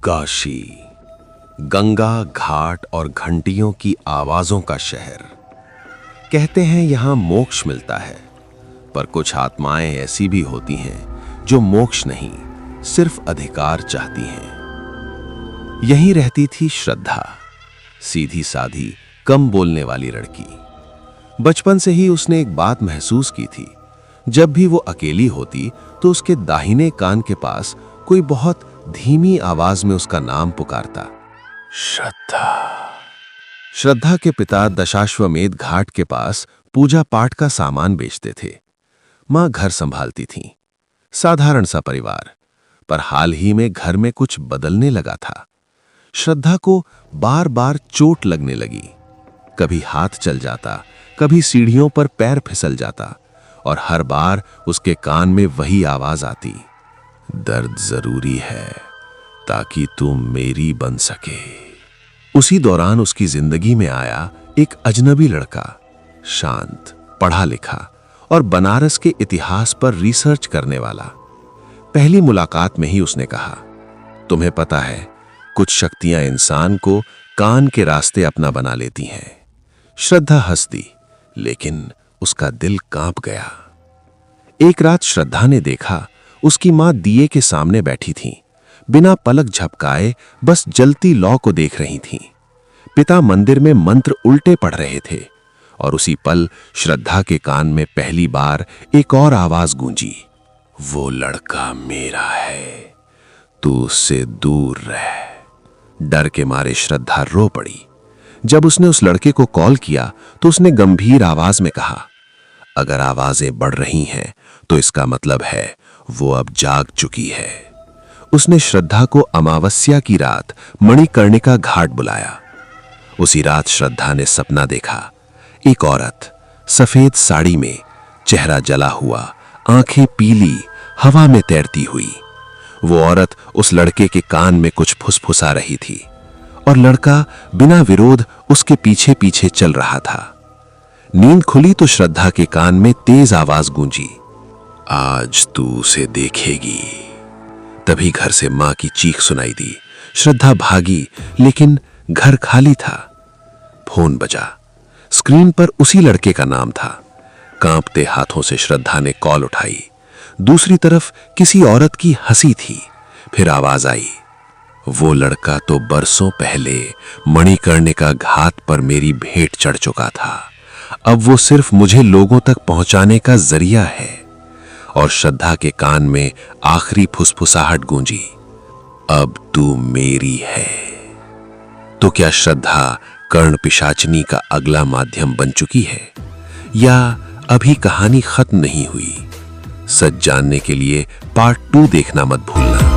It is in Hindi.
काशी, गंगा घाट और घंटियों की आवाजों का शहर। कहते हैं यहां मोक्ष मिलता है, पर कुछ आत्माएं ऐसी भी होती हैं जो मोक्ष नहीं, सिर्फ अधिकार चाहती हैं। यहीं रहती थी श्रद्धा, सीधी साधी, कम बोलने वाली लड़की। बचपन से ही उसने एक बात महसूस की थी, जब भी वो अकेली होती तो उसके दाहिने कान के पास कोई बहुत धीमी आवाज में उसका नाम पुकारता, श्रद्धा। श्रद्धा के पिता दशाश्वमेध घाट के पास पूजा पाठ का सामान बेचते थे। मां घर संभालती थीं। साधारण सा परिवार, पर हाल ही में घर में कुछ बदलने लगा था। श्रद्धा को बार बार चोट लगने लगी। कभी हाथ चल जाता, कभी सीढ़ियों पर पैर फिसल जाता, और हर बार उसके कान में वही आवाज आती, दर्द जरूरी है ताकि तू मेरी बन सके। उसी दौरान उसकी जिंदगी में आया एक अजनबी लड़का, शांत, पढ़ा लिखा और बनारस के इतिहास पर रिसर्च करने वाला। पहली मुलाकात में ही उसने कहा, तुम्हें पता है, कुछ शक्तियां इंसान को कान के रास्ते अपना बना लेती हैं। श्रद्धा हंस दी, लेकिन उसका दिल कांप गया। एक रात श्रद्धा ने देखा, उसकी मां दिए के सामने बैठी थीं, बिना पलक झपकाए बस जलती लौ को देख रही थीं। पिता मंदिर में मंत्र उल्टे पढ़ रहे थे, और उसी पल श्रद्धा के कान में पहली बार एक और आवाज गूंजी, वो लड़का मेरा है, तू उससे दूर रह। डर के मारे श्रद्धा रो पड़ी। जब उसने उस लड़के को कॉल किया तो उसने गंभीर आवाज में कहा, अगर आवाजें बढ़ रही हैं तो इसका मतलब है वो अब जाग चुकी है। उसने श्रद्धा को अमावस्या की रात मणिकर्णिका घाट बुलाया। उसी रात श्रद्धा ने सपना देखा, एक औरत सफेद साड़ी में, चेहरा जला हुआ, आंखें पीली, हवा में तैरती हुई। वो औरत उस लड़के के कान में कुछ फुसफुसा रही थी, और लड़का बिना विरोध उसके पीछे पीछे चल रहा था। नींद खुली तो श्रद्धा के कान में तेज आवाज गूंजी, आज तू उसे देखेगी। तभी घर से मां की चीख सुनाई दी। श्रद्धा भागी, लेकिन घर खाली था। फोन बजा। स्क्रीन पर उसी लड़के का नाम था। कांपते हाथों से श्रद्धा ने कॉल उठाई। दूसरी तरफ किसी औरत की हंसी थी। फिर आवाज आई, वो लड़का तो बरसों पहले मणिकर्णिका घाट पर मेरी भेंट चढ़ चुका था। अब वो सिर्फ मुझे लोगों तक पहुंचाने का जरिया है। और श्रद्धा के कान में आखिरी फुसफुसाहट गूंजी, अब तू मेरी है। तो क्या श्रद्धा कर्ण पिशाचनी का अगला माध्यम बन चुकी है, या अभी कहानी खत्म नहीं हुई? सच जानने के लिए पार्ट 2 देखना मत भूलना।